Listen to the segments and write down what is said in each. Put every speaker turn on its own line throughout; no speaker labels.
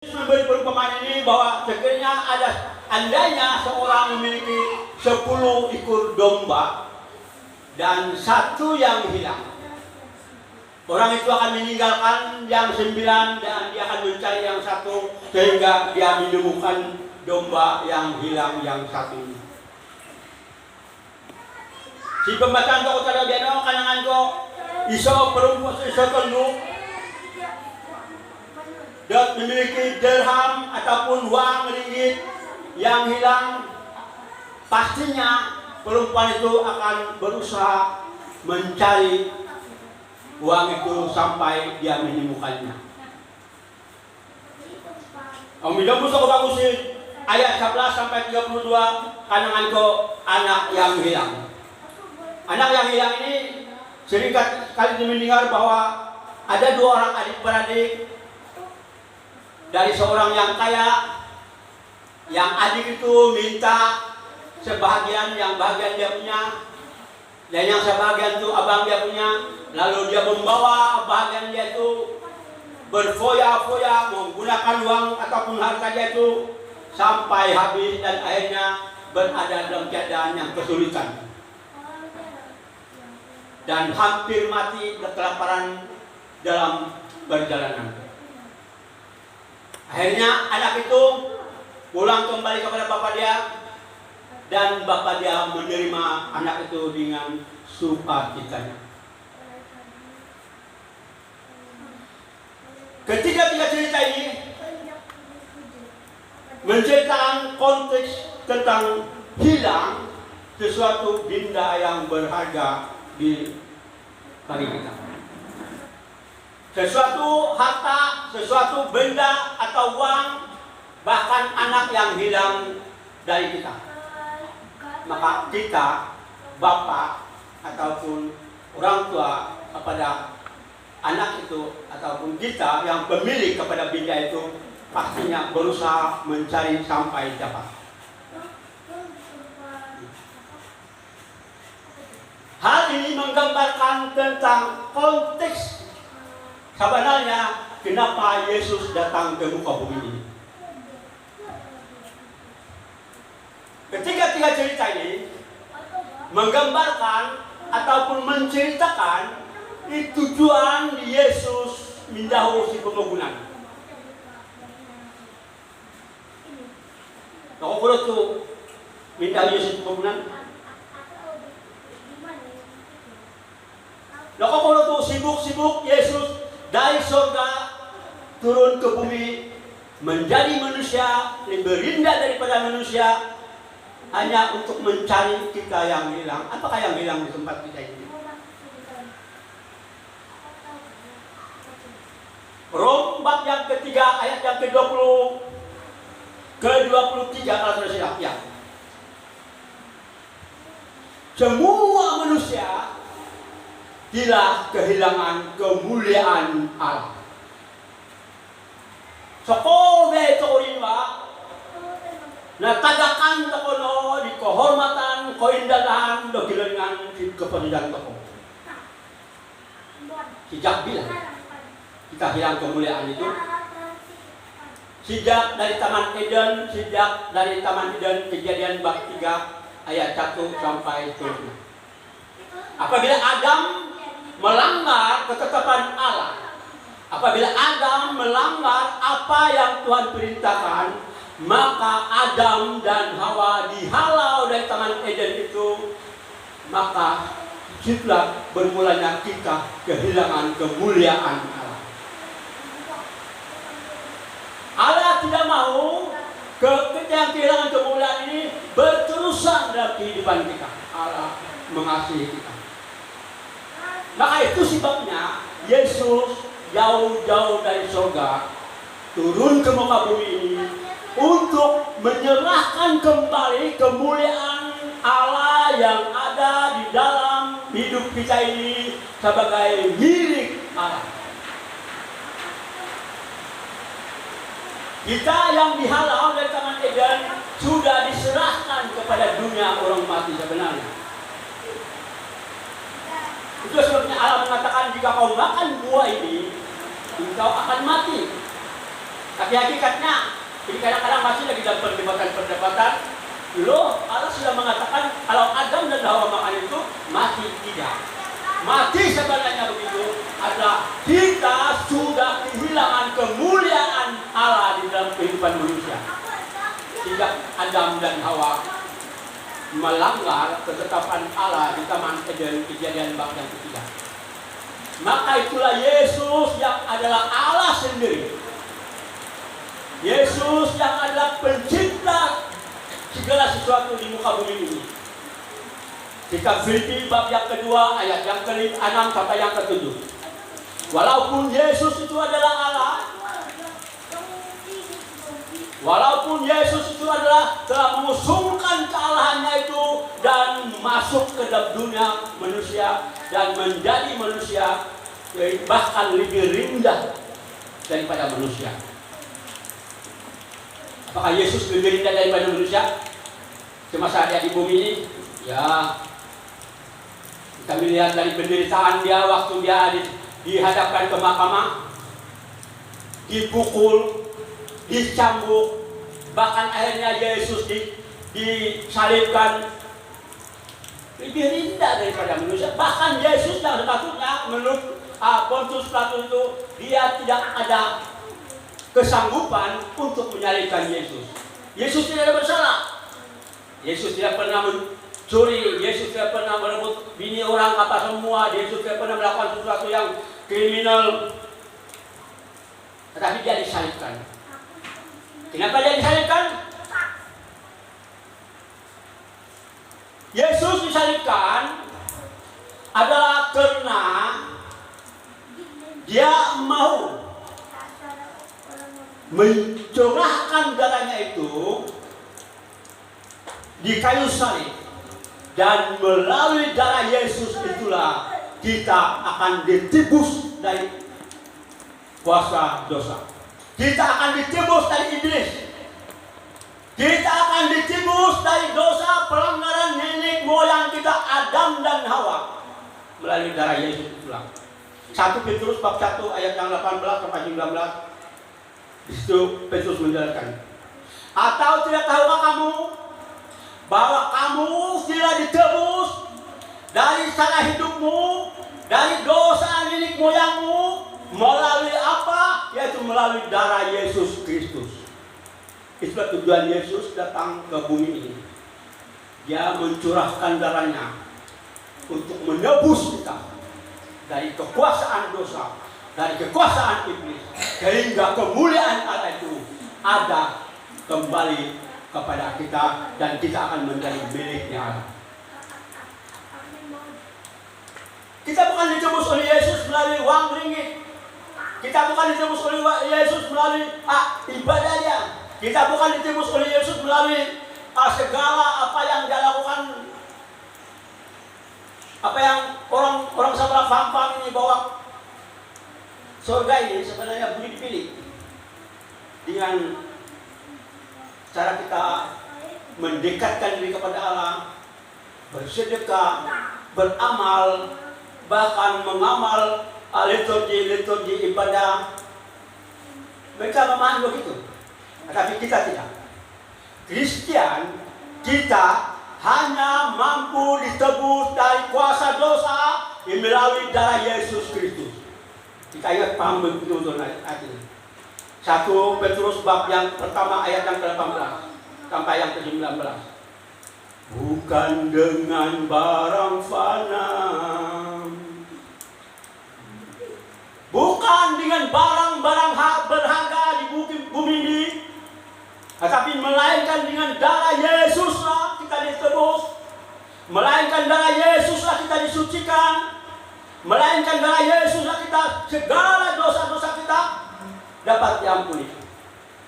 Memberi perumpamaan ini bahwa sekiranya andainya seorang memiliki 10 ekor domba dan satu yang hilang, orang itu akan meninggalkan yang 9 dan dia akan mencari yang satu sehingga dia menemukan domba yang hilang yang satu ini. Si pembacaan kau tadi biano kanangan ko iso perempuan iso tunduk dan memiliki dirham ataupun uang ringgit yang hilang, pastinya perempuan itu akan berusaha mencari uang itu sampai dia menemukannya. Ang minabos ako bagusin ayat 11 sampai 32 kanangan ko anak yang hilang. Anak yang hilang ini sering kali mendengar bahwa ada 2 orang adik-beradik dari seorang yang kaya, yang adik itu minta sebahagian, yang bahagian dia punya, dan yang sebahagian itu abang dia punya. Lalu dia membawa bahagian dia itu berfoya-foya menggunakan uang ataupun harta dia itu sampai habis dan akhirnya berada dalam keadaan yang kesulitan dan hampir mati kelaparan dalam perjalanan. Akhirnya anak itu pulang kembali kepada bapak dia dan bapak dia menerima anak itu dengan sukacitanya. Ketiga cerita ini menceritakan konteks tentang hilang sesuatu benda yang berharga di bagi kita. Sesuatu harta, sesuatu benda atau uang, bahkan anak yang hilang dari kita. Maka kita, bapak ataupun orang tua kepada anak itu ataupun kita yang pemilik kepada benda itu pastinya berusaha mencari sampai dapat. Hal ini menggambarkan tentang konteks sebenarnya kenapa Yesus datang ke muka bumi ini. Ketiga cerita ini menggambarkan ataupun menceritakan tujuan Yesus menjauh si pembangunan. Kau perlu tu menjauh Yesus pembangunan. Kau perlu tu sibuk Yesus dari surga turun ke bumi menjadi manusia, lebih rendah daripada manusia, hanya untuk mencari kita yang hilang. Apakah yang hilang di tempat kita ini? Rom bab yang ketiga ayat yang ke-20 ke-23 kalau sudah silap ya. Semua manusia telah kehilangan kemuliaan Allah. Sekolah torinwa natagakan tokono di kehormatan, keindahan, dokilengan di kepentingan toko. Sejak bila kita hilang kemuliaan itu? Sejak dari Taman Eden, Kejadian bab 3 ayat 1 sampai seterusnya. Apabila Adam melanggar ketetapan Allah, apabila Adam melanggar apa yang Tuhan perintahkan, maka Adam dan Hawa dihalau dari Taman Eden itu, maka disitulah bermulanya kita kehilangan kemuliaan Allah. Allah tidak mau kita yang kehilangan kemuliaan ini berterusan dalam kehidupan kita. Allah mengasihi kita. Maka itu sebabnya Yesus jauh-jauh dari surga turun ke muka bumi ini untuk menyerahkan kembali kemuliaan Allah yang ada di dalam hidup kita ini sebagai milik Allah. Kita yang dihalau dari Taman Eden sudah diserahkan kepada dunia orang mati sebenarnya. Itu sebabnya Allah mengatakan jika kau makan buah ini, engkau akan mati. Tapi hakikatnya, ini kadang-kadang masih lagi dalam perdebatan. Loh, Allah sudah mengatakan kalau Adam dan Hawa makan itu mati. Tidak. Mati sebenarnya begitu adalah kita sudah kehilangan kemuliaan Allah di dalam kehidupan manusia. Sehingga Adam dan Hawa melanggar ketetapan Allah di Taman Eden, Kejadian bab yang ketiga. Maka itulah Yesus yang adalah Allah sendiri. Yesus yang adalah pencipta segala sesuatu di muka bumi ini. Kitab Filipi bab yang kedua ayat yang ke-6 sampai yang ke-7. Walaupun Yesus itu adalah Allah, walaupun Yesus itu adalah telah mengusungkan kealahannya itu dan masuk ke dalam dunia manusia dan menjadi manusia, bahkan lebih rendah daripada manusia. Apakah Yesus lebih rendah daripada manusia semasa dia di bumi ini? Ya, kita melihat dari penderitaan dia waktu dia dihadapkan ke mahkamah, dipukul, dicambuk, bahkan akhirnya Yesus disalibkan, lebih rendah daripada manusia. Bahkan Yesus yang sepatutnya menurut Pontius Pilatus itu dia tidak ada kesanggupan untuk menyalibkan Yesus. Yesus tidak ada bersalah. Yesus tidak pernah mencuri, Yesus tidak pernah merebut bini orang apa semua, Yesus tidak pernah melakukan sesuatu yang kriminal. Tetapi dia disalibkan. Kenapa dia disalibkan? Yesus disalibkan adalah karena dia mau mencurahkan darahnya itu di kayu salib, dan melalui darah Yesus itulah kita akan ditebus dari kuasa dosa. Kita akan ditebus dari iblis. Kita akan ditebus dari dosa pelanggaran nenek moyang kita Adam dan Hawa melalui darah Yesus itulah. 1 Petrus bab 1 ayat yang 18 sampai 19. Di situ Petrus menjelaskan, atau tidak tahukah kamu bahwa kamu sudah ditebus dari salah hidupmu, dari dosa nenek moyangmu, melalui apa? Yaitu melalui darah Yesus Kristus. Itulah tujuan Yesus datang ke bumi ini. Dia mencurahkan darahnya untuk menebus kita dari kekuasaan dosa, dari kekuasaan iblis, sehingga kemuliaan Allah itu ada kembali kepada kita dan kita akan menjadi miliknya Allah. Kita bukan ditebus oleh Yesus melalui uang ringgit. Kita bukan ditebus oleh Yesus melalui ibadah dia. Kita bukan ditebus oleh Yesus melalui segala apa yang dia lakukan. Apa yang orang sebelah paham ini bahwa surga ini sebenarnya boleh dipilih dengan cara kita mendekatkan diri kepada Allah, bersedekah, beramal, bahkan mengamal liturgi ibadah. Mereka memahami begitu, tetapi kita tidak. Kristen kita hanya mampu ditebus dari kuasa dosa melalui darah Yesus Kristus. Kita ingat paham betul ayat ini. 1 Petrus bab yang pertama ayat yang ke-18 sampai yang ke-19. Bukan dengan barang fana, bukan dengan barang-barang berharga di bumi ini, tetapi melainkan dengan darah Yesuslah kita ditebus, melainkan darah Yesuslah kita disucikan, melainkan darah Yesuslah kita segala dosa-dosa kita dapat diampuni.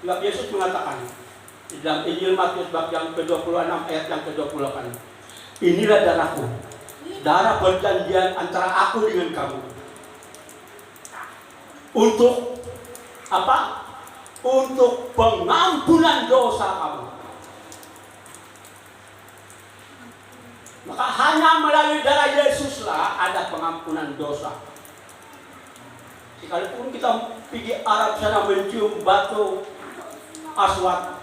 Sebab Yesus mengatakan di dalam Injil Matius bab yang ke-26 ayat yang ke-28, inilah darahku, darah perjanjian antara aku dengan kamu. Untuk apa? Untuk pengampunan dosa kamu. Maka hanya melalui darah Yesuslah ada pengampunan dosa. Sekalipun kita pergi Arab sana mencium batu aswad.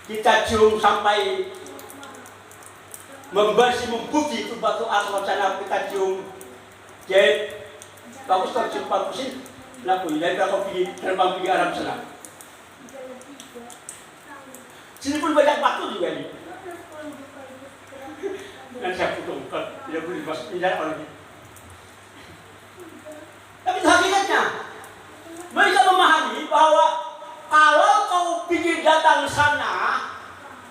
Kita cium sampai membersih, mempuji itu batu aswad sana, kita cium. Jadi bagus kalau cium bagusin, laku. Jadi kalau terbang pergi Arab sana. Sini pun banyak batu juga nih. Dan saya putuskan tidak boleh masuk penjara lagi. Tapi hakikatnya mereka memahami bahwa kalau kau pergi datang sana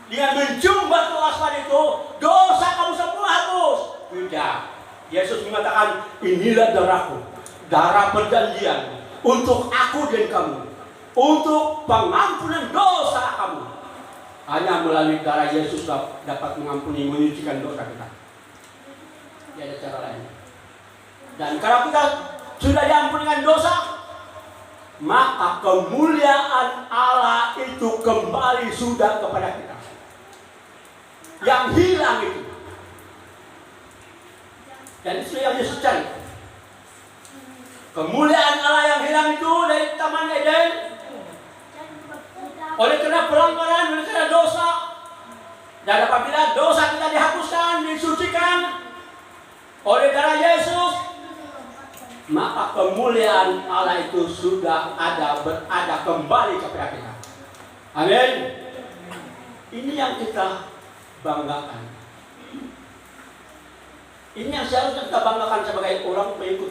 dengan mencium batu aswad itu, dosa kamu semua hapus. Tidak. Yesus mengatakan, inilah darahku, darah perjanjian untuk aku dan kamu, untuk pengampunan dosa kamu. Hanya melalui darah Yesus dapat mengampuni, menyucikan dosa kita. Tidak ada cara lain. Dan kalau kita sudah diampuni dengan dosa, maka kemuliaan Allah itu kembali sudah kepada kita. Yang hilang itu. Dan itu yang Yesus cari. Kemuliaan Allah yang hilang itu dari Taman Eden, oleh karena pelanggaran, oleh karena dosa. Dan apabila dosa kita dihapuskan, disucikan oleh darah Yesus, maka kemuliaan Allah itu sudah berada kembali kepada kita. Amin. Ini yang kita banggakan. Ini yang seharusnya kita banggakan sebagai orang pengikut